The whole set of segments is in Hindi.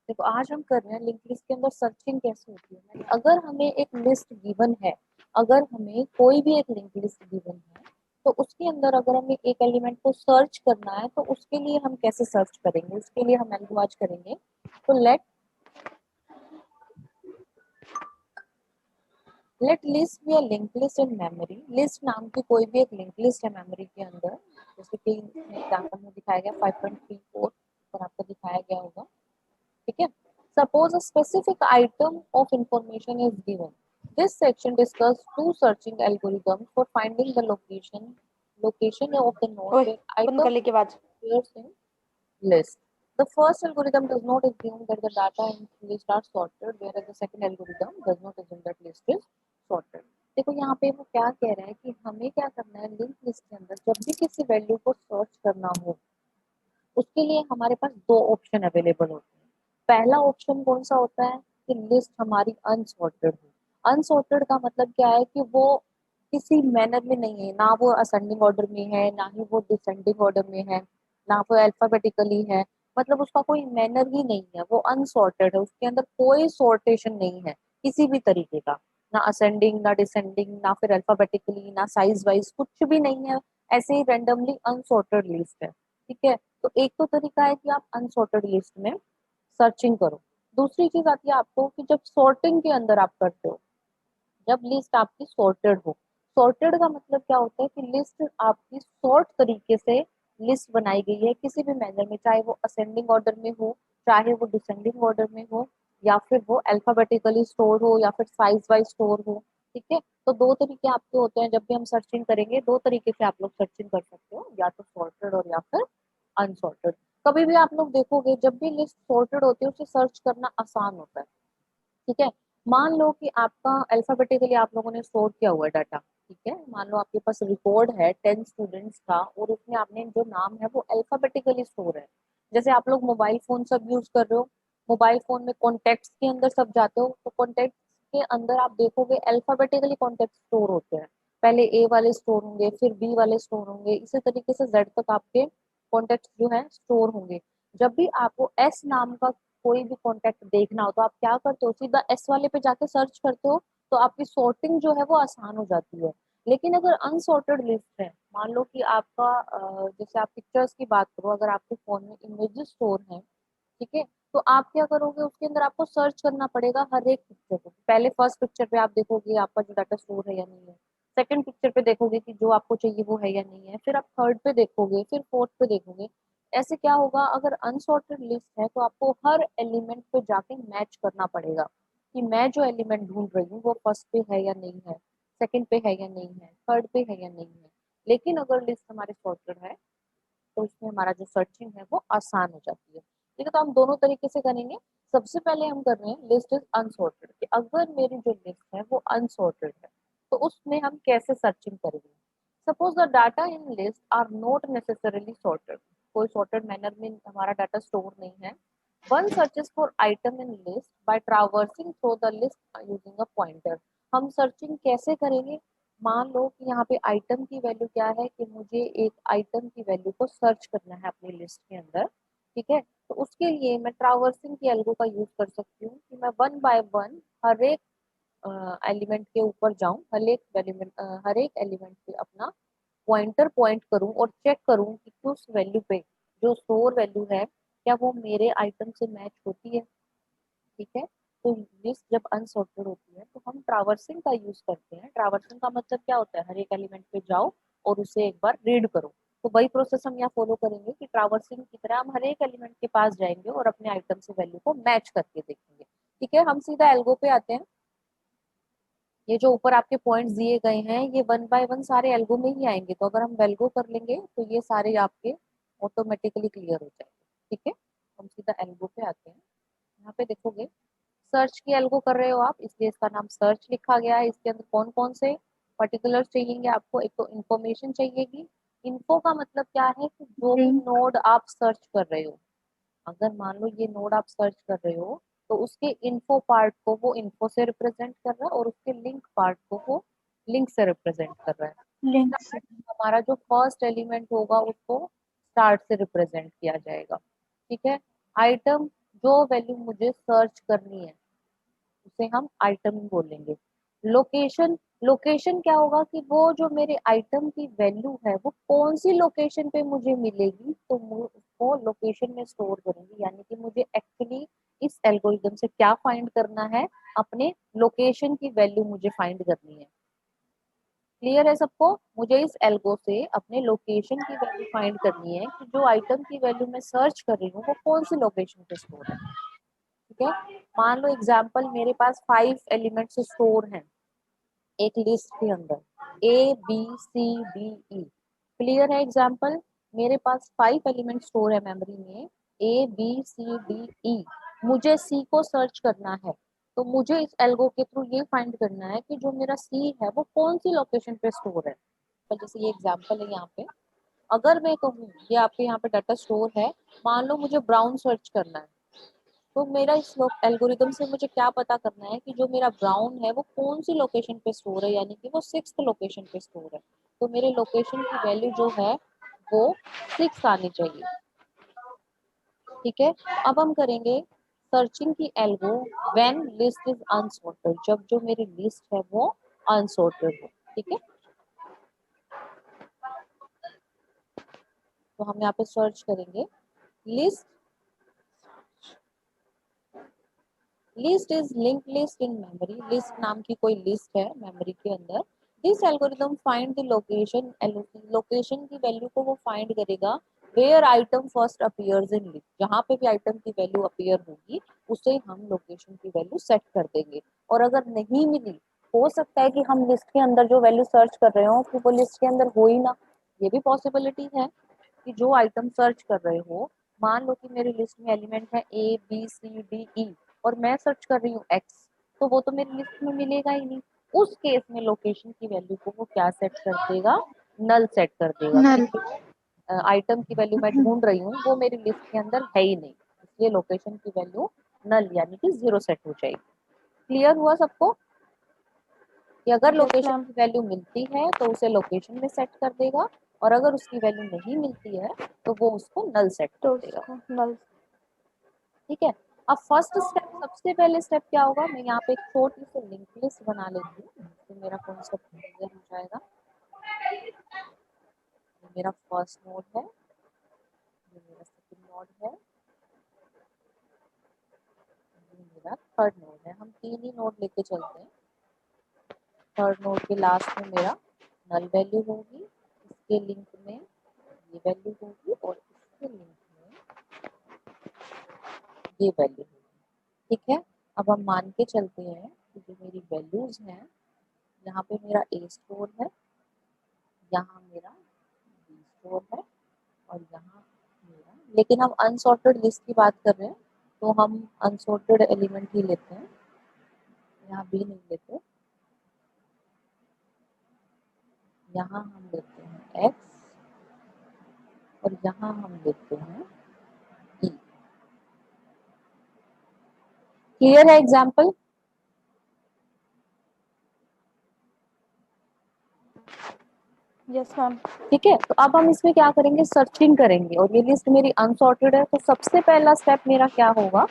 देखो आज हम कर रहे हैं लिंक लिस्ट के अंदर सर्चिंग कैसे होती है। अगर हमें एक लिस्ट गिवन है, अगर हमें कोई भी एक लिंक लिस्ट गिवन है, तो उसके अंदर अगर हमें एक एलिमेंट को सर्च करना है तो उसके लिए हम कैसे सर्च करेंगे, उसके लिए हम एल्गो आज करेंगे। तो let list be a link list in memory. List नाम की कोई भी एक लिंक लिस्ट है मेमोरी के अंदर, जैसे कि एग्जांपल में दिखाया गया 5.34 पर आपको दिखाया गया होगा। ठीक है, suppose a specific item of information is given. This section discuss two searching algorithms for finding the location of the node ओए where बंद कर item ले के आवाज। appears in list. The first algorithm does not assume that the data in list are sorted, whereas the second algorithm does not assume that list is sorted. देखो यहाँ पे वो क्या कह रहा है कि हमें क्या करना है, लिंक लिस्ट के अंदर जब भी किसी वैल्यू को सर्च करना हो उसके लिए हमारे पास दो ऑप्शन अवेलेबल होते हैं। पहला ऑप्शन कौन सा होता है कि लिस्ट हमारी अनसॉर्टेड हो। अनसॉर्टेड का मतलब क्या है कि वो किसी मैनर में नहीं है, ना वो असेंडिंग ऑर्डर में है, ना ही वो डिसेंडिंग ऑर्डर में है, ना वो अल्फाबेटिकली है। मतलब उसका कोई मैनर ही नहीं है, वो अनसॉर्टेड है, उसके अंदर कोई सॉर्टेशन नहीं है किसी भी तरीके का, ना असेंडिंग ना डिसेंडिंग ना फिर अल्फाबेटिकली ना साइज वाइज, कुछ भी नहीं है। ऐसे ही रेंडमली अनसॉर्टेड लिस्ट है। ठीक है, तो एक तो तरीका है कि आप अनसॉर्टेड लिस्ट में सर्चिंग करो। दूसरी चीज आती है आपको कि जब सॉर्टिंग के अंदर आप करते हो, जब लिस्ट आपकी सॉर्टेड हो। सॉर्टेड का मतलब क्या होता है कि लिस्ट आपकी सॉर्ट तरीके से लिस्ट बनाई गई है किसी भी मैनर में, चाहे वो असेंडिंग ऑर्डर में हो, चाहे वो डिसेंडिंग ऑर्डर में हो, या फिर वो अल्फाबेटिकली स्टोर हो, या फिर साइज वाइज स्टोर हो। ठीक है, तो दो तरीके आपके होते हैं जब भी हम सर्चिंग करेंगे, दो तरीके से आप लोग सर्चिंग कर सकते हो, या तो सॉर्टेड और या फिर अनसॉर्टेड। कभी भी आप लोग देखोगे जब भी लिस्ट सॉर्टेड होती है उसे सर्च करना आसान होता है। ठीक है, मान लो कि आपका अल्फाबेटिकली आप लोगों ने स्टोर किया हुआ है डाटा। ठीक है, मान लो आपके पास रिकॉर्ड है 10 स्टूडेंट्स का और उसमें आपने जो नाम है वो अल्फाबेटिकली स्टोर है। जैसे आप लोग मोबाइल फोन सब यूज कर रहे हो, मोबाइल फोन में कॉन्टेक्ट्स के अंदर सब जाते हो, तो कॉन्टेक्ट्स के अंदर आप देखोगे अल्फाबेटिकली कॉन्टेक्ट स्टोर होते हैं। पहले ए वाले स्टोर होंगे, फिर बी वाले स्टोर होंगे, इसी तरीके से जेड तक आपके कॉन्टेक्ट जो है स्टोर होंगे। जब भी आपको एस नाम का कोई भी कॉन्टेक्ट देखना हो तो आप क्या करते हो, सीधा एस वाले पे जाके सर्च करते हो, तो आपकी सॉर्टिंग जो है वो आसान हो जाती है। लेकिन अगर अनसॉर्टेड लिस्ट है, मान लो कि आपका जैसे आप पिक्चर्स की बात करो, अगर आपके फोन में इमेजेस स्टोर है, ठीक है, तो आप क्या करोगे, उसके अंदर आपको सर्च करना पड़ेगा हर एक पिक्चर को। पहले फर्स्ट पिक्चर पे आप देखोगे आपका जो डाटा स्टोर है या नहीं है, सेकंड पिक्चर पे देखोगे कि जो आपको चाहिए वो है या नहीं है, फिर आप थर्ड पे देखोगे, फिर फोर्थ पे देखोगे। ऐसे क्या होगा, अगर अनसॉर्टेड लिस्ट है तो आपको हर एलिमेंट पे जाके मैच करना पड़ेगा कि मैं जो एलिमेंट ढूंढ रही हूँ वो फर्स्ट पे है या नहीं है, सेकंड पे है या नहीं है, थर्ड पे है या नहीं है। लेकिन अगर लिस्ट हमारे सॉर्टेड है तो इसमें हमारा जो सर्चिंग है वो आसान हो जाती है। ठीक है, तो हम दोनों तरीके से करेंगे। सबसे पहले हम कर रहे हैं लिस्ट इज अनसॉर्टेड, कि अगर मेरी जो लिस्ट है वो अनसॉर्टेड है तो उसमें हम कैसे सर्चिंग करेंगे। Suppose the data in list are not necessarily sorted, कोई सॉर्टेड मैनर में हमारा डाटा स्टोर नहीं है। One searches for item in list by traversing through the list using a pointer. हम सर्चिंग कैसे करेंगे, मान लो कि यहाँ पे आइटम की वैल्यू क्या है कि मुझे एक आइटम की वैल्यू को सर्च करना है अपनी लिस्ट के अंदर। ठीक है, तो उसके लिए मैं ट्रैवर्सिंग की एल्गो का यूज कर सकती हूँ कि मैं वन बाय वन हर एक एलिमेंट के ऊपर जाऊं, हर एक एलिमेंट पे अपना पॉइंटर पॉइंट करूं और चेक करूं कि उस वैल्यू पे जो स्टोर वैल्यू है क्या वो मेरे आइटम से मैच होती है। ठीक है, तो लिस्ट जब अनसॉर्टेड होती है तो हम ट्रैवर्सिंग का यूज करते हैं। ट्रैवर्सिंग का मतलब क्या होता है, हर एक एलिमेंट पे जाओ और उसे एक बार रीड करो। तो वही प्रोसेस हम यहाँ फॉलो करेंगे कि ट्रैवर्सिंग की तरह हम हर एक एलिमेंट के पास जाएंगे और अपने आइटम से वैल्यू को मैच करके देखेंगे। ठीक है, हम सीधा एल्गो पे आते हैं। ये जो ऊपर आपके पॉइंट्स दिए गए हैं ये वन बाय वन सारे एल्गो में ही आएंगे, तो अगर हम वेल्गो कर लेंगे तो ये सारे आपके ऑटोमेटिकली क्लियर हो जाएंगे। ठीक है, हम सीधा एल्गो पे आते हैं। यहाँ पे देखोगे सर्च की एल्गो कर रहे हो आप, इसलिए इसका नाम सर्च लिखा गया है। इसके अंदर कौन कौन से पर्टिकुलर चाहिए आपको, एक तो इन्फॉर्मेशन चाहिएगी। इन्फो का मतलब क्या है कि जो भी लिंक नोड आप सर्च कर रहे हो, अगर मान लो ये नोड आप सर्च कर रहे हो तो उसके इन्फो पार्ट को वो इन्फो से रिप्रेजेंट कर रहा है और उसके लिंक पार्ट को वो लिंक से रिप्रेजेंट कर रहा है। लिंक से। स्टार्ट, हमारा जो फर्स्ट एलिमेंट होगा उसको स्टार्ट से रिप्रेजेंट किया जाएगा। ठीक है, आइटम जो वैल्यू मुझे सर्च करनी है उसे हम आइटम बोलेंगे। लोकेशन, लोकेशन क्या होगा कि वो जो मेरे आइटम की वैल्यू है वो कौन सी लोकेशन पे मुझे मिलेगी, तो उसको लोकेशन में स्टोर करूंगी। यानी कि मुझे एक्चुअली इस एल्गोरिदम से क्या फाइंड करना है, अपने लोकेशन की वैल्यू मुझे फाइंड करनी है। क्लियर है सबको? मुझे इस एल्गो से अपने लोकेशन की वैल्यू फाइंड करनी है कि जो आइटम की वैल्यू मैं सर्च कर रही हूँ वो कौन सी लोकेशन पे स्टोर है। ठीक है, मान लो एग्जाम्पल मेरे पास 5 एलिमेंट्स स्टोर हैं एक लिस्ट के अंदर, A B C D E. Clear है एग्जाम्पल? मेरे पास 5 एलिमेंट स्टोर है मेमोरी में, ए बी सी डी ई। मुझे सी को सर्च करना है, तो मुझे इस एल्गो के थ्रू ये फाइंड करना है कि जो मेरा सी है वो कौन सी लोकेशन पे स्टोर है। तो जैसे ये एग्जाम्पल है यहाँ पे, अगर मैं कहूँ ये आपके यहाँ पे डाटा स्टोर है, मान लो मुझे ब्राउन सर्च करना है, तो मेरा इस एल्गोरिदम से मुझे क्या पता करना है कि जो मेरा ब्राउन है वो कौन सी लोकेशन पे स्टोर है, यानी कि वो 6th लोकेशन पे स्टोर है। तो मेरे लोकेशन की वैल्यू जो है वो 6 आनी चाहिए। ठीक है, अब हम करेंगे सर्चिंग की algo when list is unsorted, जब जो मेरी लिस्ट है वो अनसॉर्टेड हो। ठीक है, तो हम यहाँ पे सर्च करेंगे list, list is link list in memory. List नाम की कोई लिस्ट है मेमोरी के अंदर। This algorithm find the location, location की वैल्यू को वो फाइंड करेगा where item first appears in list, जहाँ पे भी आइटम की वैल्यू अपीयर होगी उसे हम लोकेशन की वैल्यू सेट कर देंगे। और अगर नहीं मिली, हो सकता है कि हम लिस्ट के अंदर जो वैल्यू सर्च कर रहे हो कि वो लिस्ट के अंदर हो ही ना, ये भी पॉसिबिलिटी है कि जो आइटम सर्च कर रहे हो, मान लो कि मेरी लिस्ट में एलिमेंट है ए बी सी डी ई और मैं सर्च कर रही हूँ एक्स, तो वो तो मेरी लिस्ट में मिलेगा ही नहीं। उस केस में लोकेशन की वैल्यू को वो क्या सेट कर देगा, नल सेट कर देगा कि नल। जो आइटम की वैल्यू मैं ढूंढ रही हूँ वो मेरी लिस्ट के अंदर है ही नहीं, इसलिए लोकेशन की वैल्यू नल यानी कि 0 सेट हो जाएगी। क्लियर हुआ सबको कि अगर यस लोकेशन मैम। की वैल्यू मिलती है तो उसे लोकेशन में सेट कर देगा, और अगर उसकी वैल्यू नहीं मिलती है तो वो उसको नल सेट कर तो देगा। उसको नल। ठीक है, अब फर्स्ट स्टेप, सबसे पहले स्टेप क्या होगा, मैं यहाँ पे एक छोटी सी लिंक लिस्ट बना लेती हूँ, तो मेरा कॉन्सेप्ट क्लियर हो जाएगा। ये मेरा फर्स्ट नोड है, ये मेरा सेकंड नोड है, ये मेरा थर्ड नोड है। हम 3 ही नोड लेके चलते हैं। थर्ड नोड के लास्ट में मेरा नल वैल्यू होगी, इसके लिंक में ये वैल्यू होगी, और इसके लिंक में ये वैल्यू होगी। ठीक है, अब हम मान के चलते हैं कि जो मेरी वैल्यूज हैं, यहाँ पे मेरा ए स्टोर है, यहाँ मेरा बी स्टोर है, और यहाँ मेरा, लेकिन हम अनसॉर्टेड लिस्ट की बात कर रहे हैं तो हम अनसॉर्टेड एलिमेंट ही लेते हैं, यहाँ बी नहीं लेते। यहाँ हम लेते हैं एक्स, और यहाँ हम लेते हैं ई। क्लियर है एग्जाम्पल? Yes ma'am. ठीक है, तो अब हम इसमें क्या करेंगे, सर्चिंग करेंगे, और ये लिस्ट मेरी अनसॉर्टेड है, तो सबसे पहला स्टेप मेरा क्या होगा,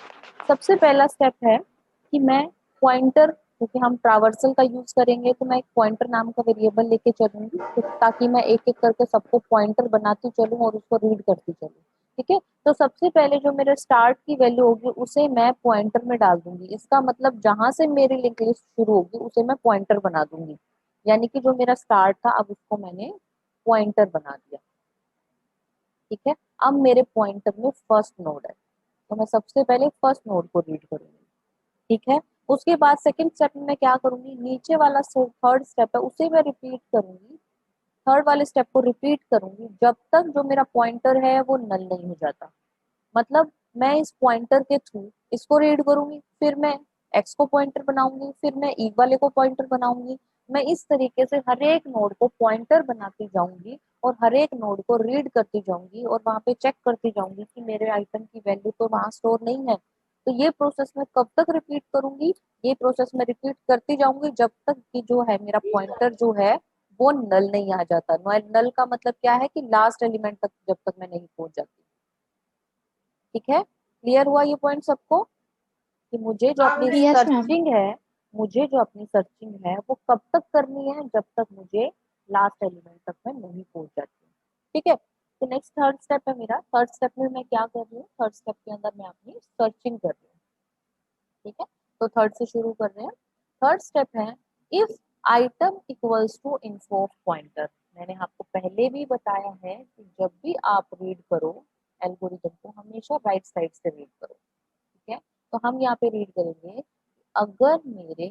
सबसे पहला स्टेप है कि मैं पॉइंटर, क्योंकि हम ट्रावर्सल का यूज करेंगे तो मैं एक पॉइंटर नाम का वेरिएबल लेके चलूंगी, तो ताकि मैं एक एक करके सबको पॉइंटर बनाती चलूं और उसको रीड करती चलूं। ठीक है, तो सबसे पहले जो मेरे स्टार्ट की वैल्यू होगी उसे मैं पॉइंटर में डाल दूंगी। इसका मतलब जहां से मेरी लिंक लिस्ट शुरू होगी उसे मैं पॉइंटर बना दूंगी, यानी कि जो मेरा स्टार्ट था अब उसको मैंने पॉइंटर बना दिया। ठीक है, अब मेरे पॉइंटर में फर्स्ट नोड है, तो मैं सबसे पहले फर्स्ट नोड को रीड करूंगी। ठीक है, उसके बाद सेकंड स्टेप में मैं क्या करूंगी, नीचे वाला थर्ड स्टेप है उसे मैं रिपीट करूंगी, थर्ड वाले स्टेप को रिपीट करूंगी जब तक जो मेरा पॉइंटर है वो नल नहीं हो जाता। मतलब मैं इस पॉइंटर के थ्रू इसको रीड करूंगी, फिर मैं एक्स को पॉइंटर बनाऊंगी, फिर मैं ई वाले को पॉइंटर बनाऊंगी। मैं इस तरीके से हर एक नोड को पॉइंटर बनाती जाऊंगी और हर एक नोड को रीड करती जाऊंगी, और वहां पे चेक करती जाऊंगी कि मेरे आइटम की वैल्यू तो वहां स्टोर नहीं है। तो ये प्रोसेस मैं कब तक रिपीट करूंगी, ये प्रोसेस मैं रिपीट करती जाऊंगी जब तक कि जो है मेरा पॉइंटर जो है वो नल नहीं आ जाता। नल का मतलब क्या है कि लास्ट एलिमेंट तक जब तक मैं नहीं पहुंच जाती। ठीक है, क्लियर हुआ ये पॉइंट सबको कि मुझे जो अपनी Yes, ma'am. सर्चिंग है, मुझे जो अपनी सर्चिंग है वो कब तक करनी है, जब तक मुझे लास्ट एलिमेंट तक मैं नहीं पहुंच जाती हूँ। ठीक है, तो नेक्स्ट थर्ड स्टेप है मेरा। थर्ड स्टेप में मैं क्या कर रही हूँ, थर्ड स्टेप के अंदर मैं अपनी सर्चिंग कर रही हूँ। ठीक है, तो थर्ड से शुरू कर रहे हैं। थर्ड स्टेप है if item equals to info pointer. मैंने आपको पहले भी बताया है कि जब भी आप रीड करो एल्गोरिथम को, हमेशा राइट साइड से रीड करो। ठीक है, तो हम यहाँ पे रीड करेंगे अगर मेरे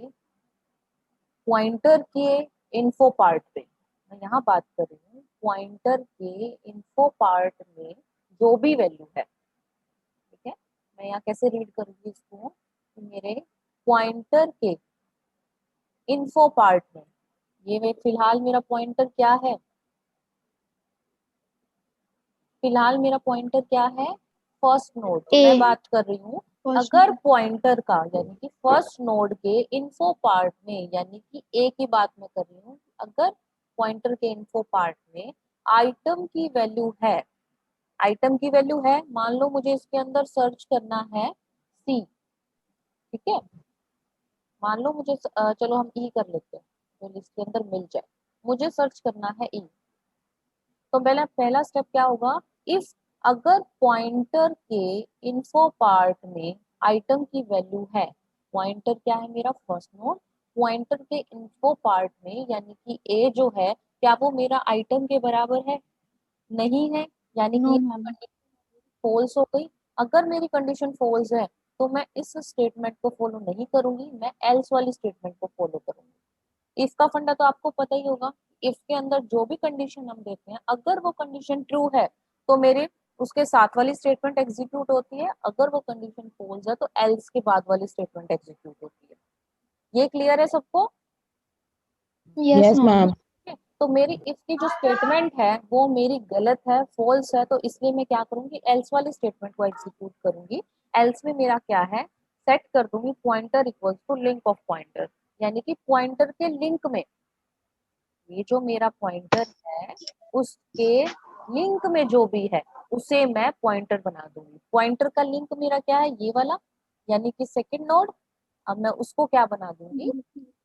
पॉइंटर के इन्फो पार्ट पे, मैं यहाँ बात कर रही हूँ पॉइंटर के इन्फो पार्ट में जो भी वैल्यू है, ठीक है, मैं यहाँ कैसे रीड करूंगी इसको कि मेरे पॉइंटर के इन्फो पार्ट में, ये मैं फिलहाल मेरा पॉइंटर क्या है, फिलहाल मेरा पॉइंटर क्या है, फर्स्ट नोड। तो मैं A. बात कर रही हूँ First अगर node. पॉइंटर का यानी कि फर्स्ट नोड के इन्फो पार्ट में, यानी कि ए की बात मैं कर रही हूँ, अगर पॉइंटर के इन्फो पार्ट में आइटम की वैल्यू है, आइटम की वैल्यू है, मान लो मुझे इसके अंदर सर्च करना है सी। ठीक है, मान लो मुझे चलो हम ई कर लेते हैं जो इसके अंदर मिल जाए, मुझे सर्च करना है ई। तो पहला पहला स्टेप क्या होगा, इफ अगर पॉइंटर के इन्फो पार्ट में आइटम की वैल्यू है, पॉइंटर क्या है मेरा फर्स्ट नोड, पॉइंटर के इन्फो पार्ट में यानी कि ए जो है, क्या वो मेरा आइटम के बराबर है, नहीं है, यानी कि No, ये ma'am. कंडीशन फॉल्स हो गई। अगर मेरी कंडीशन फॉल्स है तो मैं इस स्टेटमेंट को फॉलो नहीं करूंगी, मैं एल्स वाली स्टेटमेंट को फॉलो करूंगी। इफ का फंडा तो आपको पता ही होगा, इफ के अंदर जो भी कंडीशन हम देते हैं अगर वो कंडीशन ट्रू है तो मेरे उसके साथ वाली स्टेटमेंट एग्जीक्यूट होती है, अगर वो कंडीशन फॉल्स है तो एल्स के बाद वाली स्टेटमेंट एग्जीक्यूट होती है। ये क्लियर है सबको? Yes, Yes, ma'am. ma'am. ठीक है, तो मेरी इफ की जो स्टेटमेंट है वो मेरी गलत है, फॉल्स है, तो इसलिए मैं क्या करूंगी, एल्स वाली स्टेटमेंट को एग्जीक्यूट करूंगी। एल्स में मेरा क्या है, सेट कर दूंगी pointer equals to link of pointer, यानी कि पॉइंटर के लिंक में, ये जो मेरा पॉइंटर है उसके लिंक में जो भी है उसे मैं पॉइंटर बना दूंगी। पॉइंटर का लिंक मेरा क्या है, ये वाला, यानी कि सेकंड नोड। अब मैं उसको क्या बना दूंगी,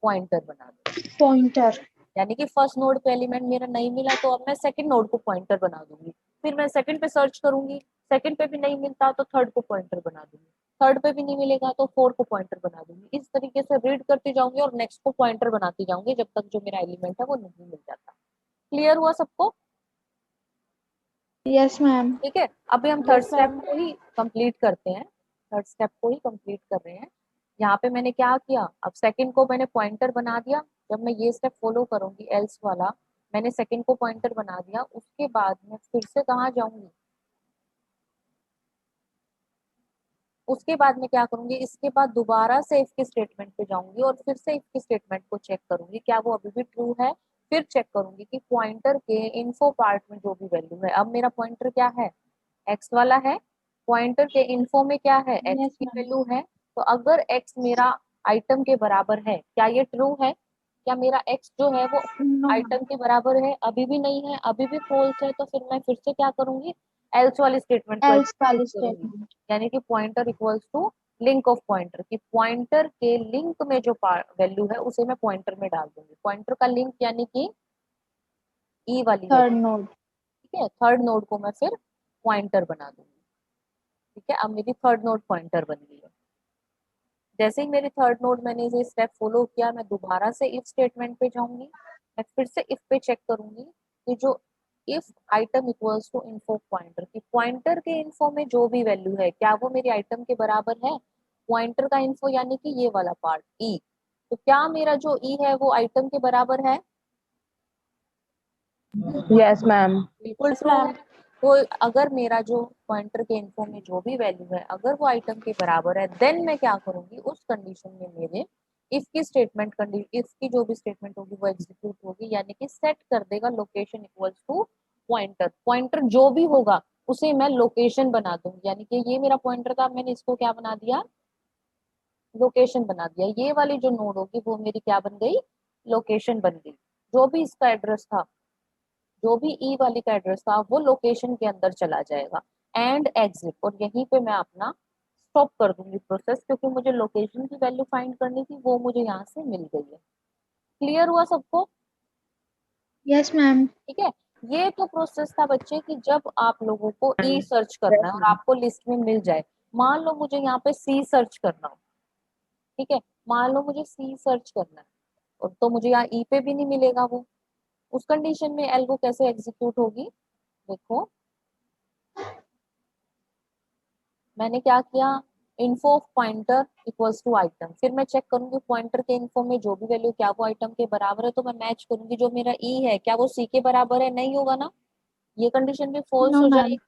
पॉइंटर बना दूंगी। Pointer. यानी कि फर्स्ट नोड पे एलिमेंट मेरा नहीं मिला तो अब मैं सेकंड नोड को पॉइंटर बना दूंगी, फिर मैं सेकंड पे सर्च करूंगी, सेकंड पे भी नहीं मिलता तो थर्ड को पॉइंटर बना दूंगी, थर्ड पे भी नहीं मिलेगा तो फोर्थ को पॉइंटर बना दूंगी। इस तरीके से रीड करती जाऊंगी और नेक्स्ट को पॉइंटर बनाती जाऊंगी जब तक जो मेरा एलिमेंट है वो नहीं मिल जाता। क्लियर हुआ सबको? Yes, ma'am. ठीक है, अभी हम थर्ड Yes, स्टेप ma'am. को ही कंप्लीट करते हैं, थर्ड स्टेप को ही कंप्लीट कर रहे हैं। यहाँ पे मैंने क्या किया, अब सेकंड को मैंने पॉइंटर बना दिया, जब मैं ये स्टेप फॉलो करूंगी एल्स वाला, मैंने सेकंड को पॉइंटर बना दिया, उसके बाद मैं फिर से कहाँ जाऊंगी, उसके बाद मैं क्या करूंगी, इसके बाद दोबारा से इफ की स्टेटमेंट पे जाऊंगी और फिर से इफ की स्टेटमेंट को चेक करूंगी क्या वो अभी भी ट्रू है, फिर चेक करूंगी कि पॉइंटर के इन्फो पार्ट में जो भी वैल्यू है, अब मेरा पॉइंटर क्या है, एक्स वाला है, पॉइंटर के इन्फो में क्या है, एक्स Yes, की ma'am. वैल्यू है, तो अगर एक्स मेरा आइटम के बराबर है, क्या ये ट्रू है, क्या मेरा एक्स जो है वो No, ma'am. आइटम के बराबर है, अभी भी नहीं है, अभी भी फॉल्स है, तो फिर मैं फिर से क्या करूंगी, एल्स वाली स्टेटमेंट को Else एग्जीक्यूट वाली करूंगी, statement. यानी कि pointer equals to link of pointer, कि पॉइंटर के लिंक में जो वैल्यू है उसे मैं पॉइंटर में डाल दूंगी। पॉइंटर का लिंक यानी कि ई वाली Third वैल्यू। node. ठीक है, थर्ड नोड को मैं फिर पॉइंटर बना दूंगी। ठीक है, अब मेरी थर्ड नोड पॉइंटर बन गई है। जैसे ही मेरी थर्ड नोड मैंने ये स्टेप फॉलो किया, मैं दोबारा से इफ स्टेटमेंट पे जाऊंगी, मैं फिर से इफ पे चेक करूंगी कि जो if item equals to info pointer, कि पॉइंटर के इन्फो में जो भी वैल्यू है क्या वो मेरी आइटम के बराबर है, पॉइंटर का इन्फो यानी कि ये वाला पार्ट ई, तो क्या मेरा जो ई है वो आइटम के बराबर है, Yes, ma'am. बिल्कुल Yes, ट्रू है। ma'am. तो अगर मेरा जो पॉइंटर के इन्फो में जो भी वैल्यू है अगर वो आइटम के बराबर है, देन मैं क्या करूंगी, उस कंडीशन में मेरे इफ की स्टेटमेंट, इफ की जो भी स्टेटमेंट होगी वो एग्जीक्यूट होगी, यानी कि सेट कर देगा location equals to pointer, pointer जो भी होगा उसे मैं लोकेशन बना दूंगी, यानी कि ये मेरा पॉइंटर था, मैंने इसको क्या बना दिया, लोकेशन बना दिया। ये वाली जो नोड होगी वो मेरी क्या बन गई, लोकेशन बन गई। जो भी इसका एड्रेस था, जो भी ई वाली का एड्रेस था वो लोकेशन के अंदर चला जाएगा, एंड एग्जिट, और यहीं पे मैं अपना स्टॉप कर दूंगी प्रोसेस, क्योंकि मुझे लोकेशन की वैल्यू फाइंड करनी थी, वो मुझे यहाँ से मिल गई है। क्लियर हुआ सबको? Yes, ma'am. ठीक है। ये तो प्रोसेस था बच्चे कि जब आप लोगों को ई सर्च करना है और आपको लिस्ट में मिल जाए। मान लो मुझे यहाँ पे सी सर्च करना हो, ठीक है, मान लो मुझे सी सर्च करना है और तो मुझे यहाँ ई पे भी नहीं मिलेगा वो, उस कंडीशन में एल्गो कैसे एग्जीक्यूट होगी? देखो मैंने क्या किया, info of pointer equals to item, फिर मैं चेक करूंगी पॉइंटर के इन्फो में जो भी वैल्यू क्या वो आइटम के बराबर है, तो मैं मैच करूंगी जो मेरा ई है क्या वो सी के बराबर है, नहीं होगा ना, ये कंडीशन भी फॉल्स No, हो जाएगी। ma'am.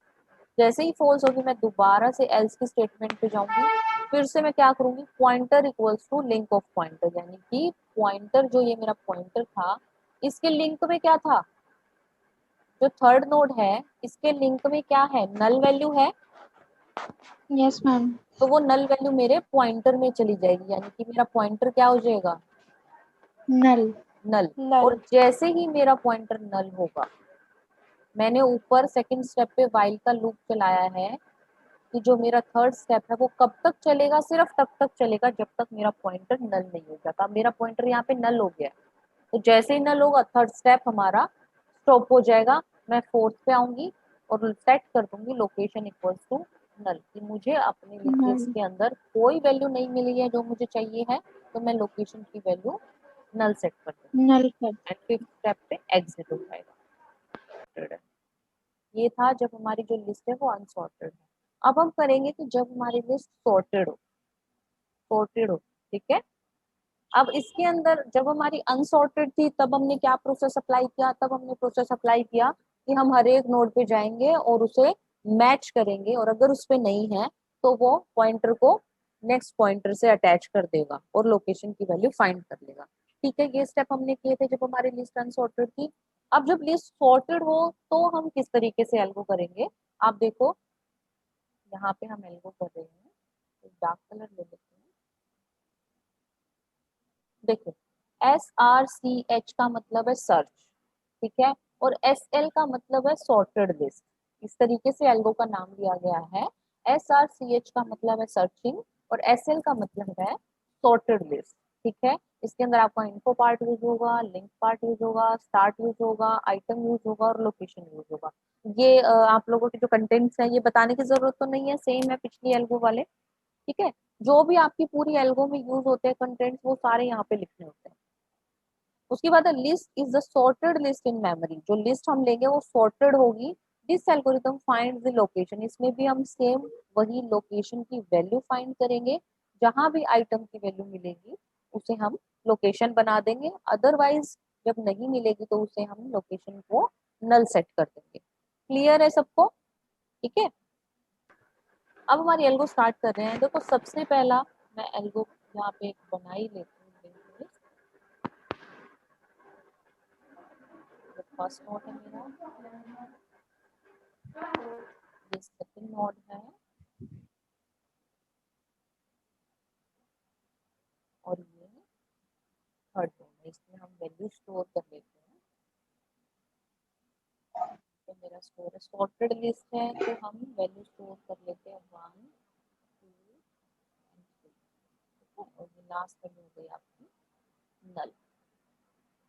जैसे ही फॉल्स होगी मैं दोबारा से एल्स की स्टेटमेंट पे जाऊंगी, फिर से मैं क्या करूंगी, pointer equals to link of pointer, यानी कि पॉइंटर जो ये मेरा पॉइंटर था इसके लिंक में क्या था, जो थर्ड नोड है इसके लिंक में क्या है, नल वैल्यू है, Yes, ma'am. तो वो नल वैल्यू मेरे पॉइंटर में चली जाएगी, यानी कि मेरा पॉइंटर क्या हो जाएगा, Null. नल। और Null. जैसे ही मेरा पॉइंटर नल होगा, मैंने ऊपर सेकंड स्टेप पे व्हाइल का लूप चलाया है कि जो मेरा थर्ड स्टेप है वो कब तक चलेगा, सिर्फ तब तक चलेगा जब तक मेरा पॉइंटर नल नहीं हो जाता। मेरा पॉइंटर यहाँ पे नल हो गया, तो जैसे ही नल होगा थर्ड स्टेप हमारा स्टॉप हो जाएगा, मैं फोर्थ पे आऊंगी और सेट कर दूंगी लोकेशन इक्वल्स टू नल, कि मुझे अपने लिस्ट Null. के अंदर कोई वैल्यू नहीं मिली है जो मुझे चाहिए है, तो मैं लोकेशन की वैल्यू नल सेट कर दूंगी Null set. And fifth step पे एग्जिट हो जाएगा। ये था जब हमारी जो लिस्ट है वो अनसॉर्टेड है। अब हम करेंगे कि जब हमारी लिस्ट सॉर्टेड हो, ठीक है। अब इसके अंदर जब हमारी अनसॉर्टेड थी तब हमने क्या प्रोसेस अप्लाई किया, तब हमने प्रोसेस अप्लाई किया कि हम हर एक नोड पे जाएंगे और उसे मैच करेंगे, और अगर उस पे नहीं है तो वो पॉइंटर को नेक्स्ट पॉइंटर से अटैच कर देगा और लोकेशन की वैल्यू फाइंड कर लेगा। ठीक है, ये स्टेप हमने किए थे जब हमारी लिस्ट अनसॉर्टेड थी। अब जब लिस्ट सॉर्टेड हो तो हम किस तरीके से एल्गो करेंगे, आप देखो यहाँ पे हम एल्गो कर रहे हैं, डार्क कलर ले लेते हैं। देखो SRCH का मतलब है सर्च, ठीक है, और SL का मतलब है सॉर्टेड लिस्ट। इस तरीके से एल्गो का नाम दिया गया है। SRCH का मतलब है सर्चिंग और SL का मतलब है सॉर्टेड लिस्ट, ठीक है। इसके अंदर आपका इन्फो पार्ट यूज होगा, लिंक पार्ट यूज होगा, स्टार्ट यूज होगा, आइटम यूज होगा और लोकेशन यूज होगा। ये आप लोगों के जो कंटेंट्स हैं ये बताने की जरूरत तो नहीं है, सेम है पिछली एल्गो वाले, ठीक है। जो भी आपकी पूरी एल्गो में यूज होते हैं कंटेंट्स वो सारे यहाँ पे लिखने होते हैं। उसके बाद list is the sorted list in memory, जो लिस्ट हम लेंगे वो सॉर्टेड होगी। This algorithm finds the location, इसमें भी हम सेम वही लोकेशन की वैल्यू फाइंड करेंगे, जहां भी आइटम की वैल्यू मिलेगी उसे हम लोकेशन बना देंगे, अदरवाइज जब नहीं मिलेगी तो उसे हम लोकेशन को नल सेट कर देंगे। क्लियर है सबको? ठीक है। अब हमारी एल्गो स्टार्ट कर रहे हैं। देखो सबसे पहला मैं एल्गो यहाँ पे एक बना ही लेती हूँ। फर्स्ट नोड है मेरा, ये सेकंड नोड है और ये थर्ड नोड है। इसमें हम वैल्यू स्टोर कर लेते हैं। तो मेरा स्टोर है सॉर्टेड लिस्ट है, तो हम वैल्यू स्टोर कर लेते हैं 1 2 एंड 3, ठीक है। और ये लास्ट वैल्यू हो गई आपकी नल।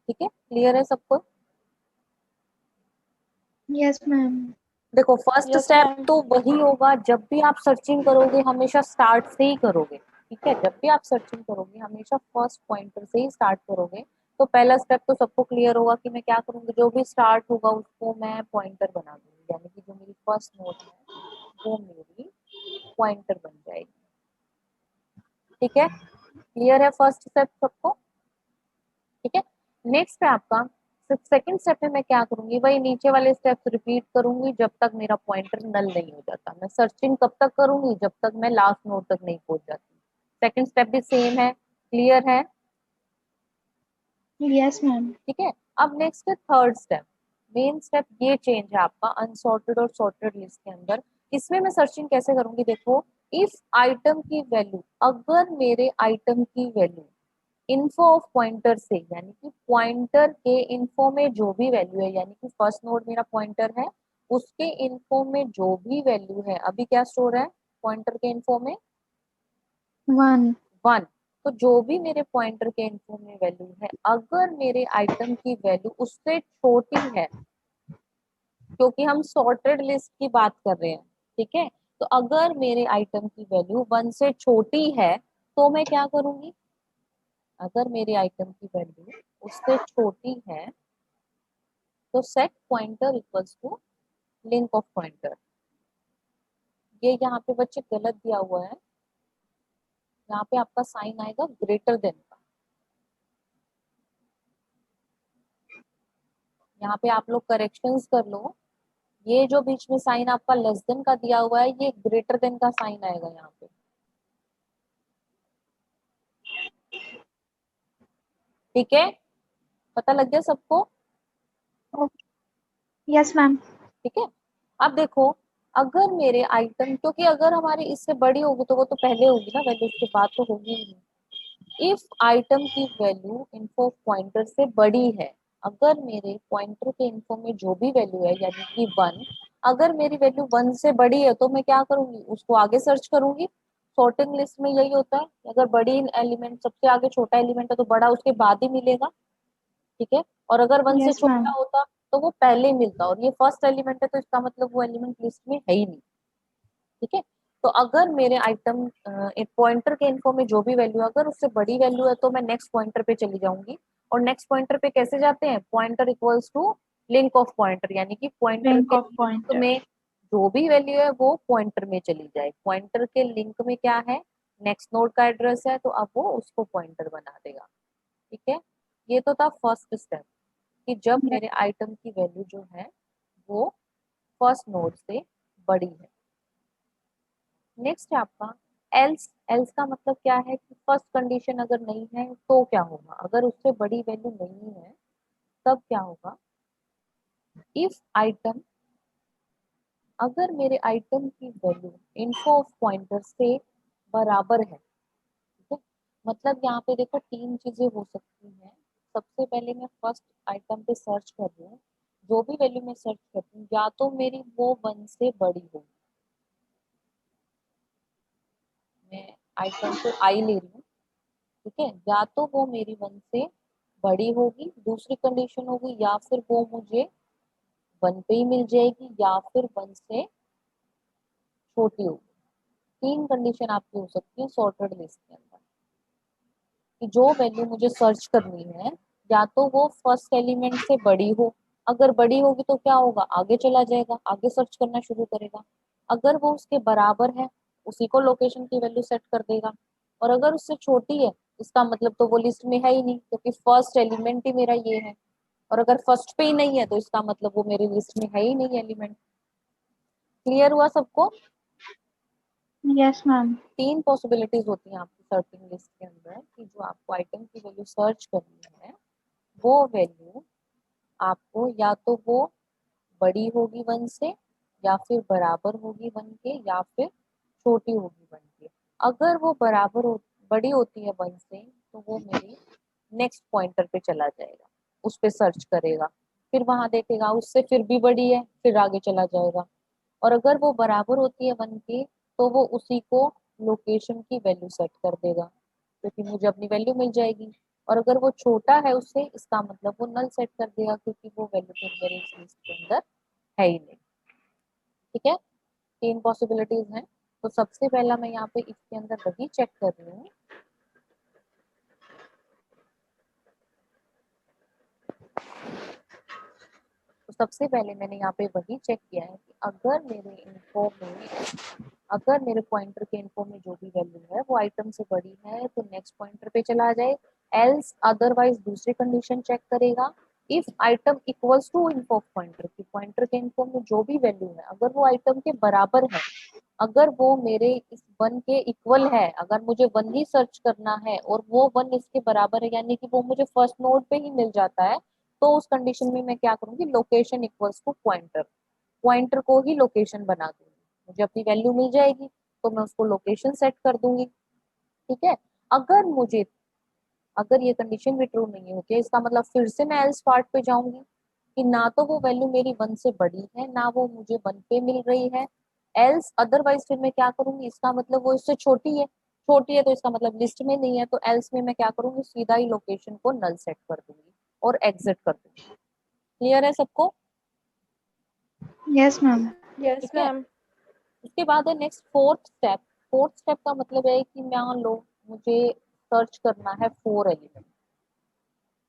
ठीक है, क्लियर है सबको? Yes, ma'am. देखो फर्स्ट Yes, स्टेप ma'am. तो वही होगा, जब भी आप सर्चिंग करोगे हमेशा स्टार्ट से ही करोगे, ठीक है। जब भी आप सर्चिंग करोगे हमेशा फर्स्ट पॉइंटर से ही स्टार्ट करोगे। तो पहला स्टेप तो सबको क्लियर होगा कि मैं क्या करूंगी, जो भी स्टार्ट होगा उसको मैं पॉइंटर बना दूंगी, यानी कि जो मेरी फर्स्ट नोड है वो मेरी पॉइंटर बन जाएगी। ठीक है, क्लियर है फर्स्ट स्टेप सबको? ठीक है। नेक्स्ट है आपका सेकंड स्टेप में मैं क्या करूंगी, वही नीचे वाले स्टेप्स रिपीट करूंगी जब तक मेरा पॉइंटर नल नहीं हो जाता। मैं सर्चिंग कब तक करूंगी, जब तक मैं लास्ट नोड तक नहीं पहुंच जाती। सेकंड स्टेप भी सेम है, क्लियर है? Yes, ma'am. ठीक है। अब नेक्स्ट है थर्ड स्टेप। मेन स्टेप ये चेंज है आपका अनसॉर्टेड और सॉर्टेड लिस्ट के अंदर। इसमें मैं सर्चिंग कैसे करूंगी, देखो इफ आइटम की वैल्यू, अगर मेरे आइटम की वैल्यू इन्फो ऑफ पॉइंटर से, यानी कि पॉइंटर के इन्फो में जो भी वैल्यू है, यानी कि फर्स्ट नोड मेरा पॉइंटर है उसके इन्फो में जो भी वैल्यू है, अभी क्या स्टोर है पॉइंटर के इन्फो में वन। 1। तो जो भी मेरे पॉइंटर के इन्फो में वैल्यू है, अगर मेरे आइटम की वैल्यू उससे छोटी है, क्योंकि हम सॉर्टेड लिस्ट की बात कर रहे हैं, ठीक है, तो अगर मेरे आइटम की वैल्यू 1 से छोटी है तो मैं क्या करूंगी, अगर मेरे आइटम की वैल्यू उससे छोटी है तो set pointer equals to link of pointer. ये यहाँ पे बच्चे गलत दिया हुआ है, यहाँ पे आपका साइन आएगा ग्रेटर देन का। यहाँ पे आप लोग करेक्शंस कर लो, ये जो बीच में साइन आपका लेस देन का दिया हुआ है, ये ग्रेटर देन का साइन आएगा यहाँ पे, ठीक है, पता लग गया सबको, यस मैम। ठीक है। अब देखो, अगर मेरे आइटम, क्योंकि अगर हमारी इससे बड़ी होगी तो वो तो पहले होगी ना वैल्यू, उसके बाद तो होगी ही नहीं। इफ आइटम की वैल्यू इन्फो पॉइंटर से बड़ी है, अगर मेरे पॉइंटर के इन्फो में जो भी वैल्यू है यानी कि 1, अगर मेरी वैल्यू 1 से बड़ी है तो मैं क्या करूंगी, उसको आगे सर्च करूंगी। सॉर्टिंग लिस्ट में यही होता है, अगर बड़ी एलिमेंट सबसे आगे छोटा एलिमेंट है तो बड़ा उसके बाद ही मिलेगा, ठीक है, और अगर 1 से यस छोटा मैम। होता तो वो पहले ही मिलता, और ये फर्स्ट एलिमेंट है तो इसका मतलब वो एलिमेंट लिस्ट में है ही नहीं, ठीक है। तो अगर मेरे आइटम एक पॉइंटर के इन्फो में जो भी वैल्यू है अगर उससे बड़ी वैल्यू है तो मैं नेक्स्ट पॉइंटर पे चली जाऊंगी। और नेक्स्ट पॉइंटर पे कैसे जाते हैं, pointer equals to link of pointer, यानी कि पॉइंटर लिंक के ऑफ लिंक पॉइंटर। में जो भी वैल्यू है वो पॉइंटर में चली जाए। पॉइंटर के लिंक में क्या है, नेक्स्ट नोड का एड्रेस है, तो अब वो उसको पॉइंटर बना देगा, ठीक है। ये तो था फर्स्ट स्टेप, कि जब मेरे आइटम की वैल्यू जो है वो फर्स्ट नोड से बड़ी है। नेक्स्ट है आपका एल्स। एल्स का मतलब क्या है कि फर्स्ट कंडीशन अगर नहीं है तो क्या होगा, अगर उससे बड़ी वैल्यू नहीं है तब क्या होगा, इफ आइटम, अगर मेरे आइटम की वैल्यू इन्फो ऑफ पॉइंटर से बराबर है, ठीक है, मतलब यहाँ पे देखो तीन चीजें हो सकती हैं। सबसे पहले मैं फर्स्ट आइटम पे सर्च कर रही हूँ, जो भी वैल्यू मैं सर्च करती हूँ या तो मेरी वो 1 से बड़ी होगी, मैं आइटम को आई ले रही हूँ, ठीक है, या तो वो मेरी 1 से बड़ी होगी, दूसरी कंडीशन होगी, या फिर वो मुझे 1 पे ही मिल जाएगी, या फिर 1 से छोटी होगी। तीन कंडीशन आपकी हो सकती है सॉर्टेड लिस्ट के अंदर, कि जो वैल्यू मुझे सर्च करनी है या तो वो फर्स्ट एलिमेंट से बड़ी हो, अगर बड़ी होगी तो क्या होगा, आगे चला जाएगा, आगे सर्च करना शुरू करेगा। अगर वो उसके बराबर है, उसी को लोकेशन की वैल्यू सेट कर देगा। और अगर उससे छोटी है, इसका मतलब तो वो लिस्ट में है ही नहीं, क्योंकि फर्स्ट एलिमेंट ही मेरा ये है। और अगर फर्स्ट पे ही नहीं है तो इसका मतलब वो मेरी लिस्ट में है ही नहीं एलिमेंट। क्लियर हुआ सबको। Yes ma'am. तीन पॉसिबिलिटीज होती हैं आपकी सर्चिंग लिस्ट के अंदर, कि जो आपको आइटम की वैल्यू सर्च करनी है वो वैल्यू आपको या तो वो बड़ी होगी 1 से, या फिर बराबर होगी 1 के, या फिर छोटी होगी 1 के। अगर वो बड़ी होती है 1 से तो वो मेरी नेक्स्ट पॉइंटर पे चला जाएगा, उस पे सर्च करेगा, फिर वहां देखेगा उससे फिर भी बड़ी है, फिर आगे चला जाएगा। और अगर वो बराबर होती है 1 के तो वो उसी को लोकेशन की वैल्यू सेट कर देगा, क्योंकि मुझे अपनी वैल्यू मिल जाएगी। और अगर वो छोटा है उससे, इसका मतलब वो नल सेट कर देगा, क्योंकि वो वैल्यू फिर मेरे इस लिस्ट के अंदर है ही नहीं, ठीक है। तीन पॉसिबिलिटीज हैं। तो सबसे पहला मैं यहाँ पे इसके अंदर वही चेक कर रही हूँ, तो सबसे पहले मैंने यहाँ पे वही चेक किया है कि अगर मेरे इन्फो में, अगर मेरे पॉइंटर के इन्फो में जो भी वैल्यू है वो आइटम से बड़ी है तो नेक्स्ट पॉइंटर पे चला जाए। एल्स अदरवाइज दूसरी कंडीशन चेक करेगा, if item equals to info pointer, की पॉइंटर के इन्फो में जो भी वैल्यू है अगर वो आइटम के बराबर है, अगर वो मेरे इस 1 के इक्वल है, अगर मुझे 1 ही सर्च करना है और वो 1 इसके बराबर है, यानी कि वो मुझे फर्स्ट नोड पे ही मिल जाता है, तो उस कंडीशन में मैं क्या करूंगी, location equals to pointer, pointer को ही लोकेशन बना दूंगी। मुझे अपनी वैल्यू मिल जाएगी तो मैं उसको लोकेशन सेट कर दूंगी, ठीक है। अगर मुझे, अगर ये कंडीशन भी ट्रू नहीं होती है, इसका मतलब फिर से मैं एल्स पार्ट पे जाऊंगी, कि ना तो वो वैल्यू मेरी 1 से बड़ी है ना वो मुझे 1 पे मिल रही है। एल्स अदरवाइज फिर मैं क्या करूंगी, इसका मतलब वो इससे छोटी है, छोटी है तो इसका मतलब लिस्ट में नहीं है, तो एल्स में मैं क्या करूंगी, सीधा ही लोकेशन को नल सेट कर दूंगी और एग्जिट कर दूंगी। क्लियर है सबको? Yes ma'am. यस ठीक है। मैम। उसके बाद है next fourth step. Fourth step का मतलब है कि मान लो मुझे सर्च करना है 4 एलिमेंट,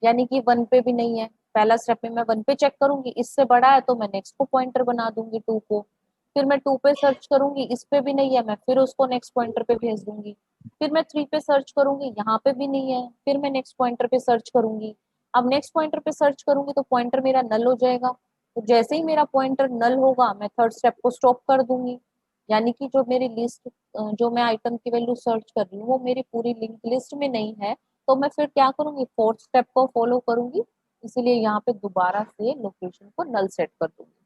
यानी कि 1 पे भी नहीं है। पहला स्टेप में मैं 1 पे चेक करूंगी, इससे बड़ा है तो मैं नेक्स्ट को पॉइंटर बना दूंगी 2 को। फिर मैं 2 पे सर्च करूंगी, इस पे भी नहीं है, मैं फिर उसको नेक्स्ट पॉइंटर पे भेज दूंगी। फिर मैं 3 पे सर्च करूंगी, यहाँ पे भी नहीं है, फिर मैं नेक्स्ट पॉइंटर पे सर्च करूंगी। अब नेक्स्ट पॉइंटर पे सर्च करूंगी तो पॉइंटर मेरा नल हो जाएगा। तो जैसे ही मेरा पॉइंटर नल होगा मैं थर्ड स्टेप को स्टॉप कर दूंगी। यानी कि जो मेरी लिस्ट, जो मैं आइटम की वैल्यू सर्च कर रही हूँ वो मेरी पूरी लिंक लिस्ट में नहीं है, तो मैं फिर क्या करूंगी, फोर्थ स्टेप को फॉलो करूंगी। इसीलिए यहाँ पे दोबारा से लोकेशन को नल सेट कर दूंगी।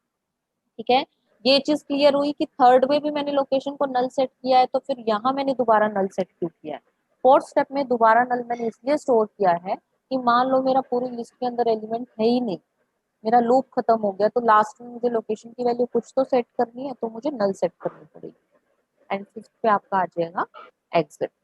ठीक है। ये चीज क्लियर हुई कि थर्ड में भी मैंने लोकेशन को नल सेट किया है, तो फिर यहाँ मैंने दोबारा नल सेट क्यों किया है? फोर्थ स्टेप में दोबारा नल मैंने इसलिए स्टोर किया है कि मान लो मेरा पूरी लिस्ट के अंदर एलिमेंट है ही नहीं, मेरा लूप खत्म हो गया, तो लास्ट में मुझे लोकेशन की वैल्यू कुछ तो सेट करनी है, तो मुझे नल सेट करनी पड़ेगी। एंड फिफ्थ पे आपका आ जाएगा एग्जिट।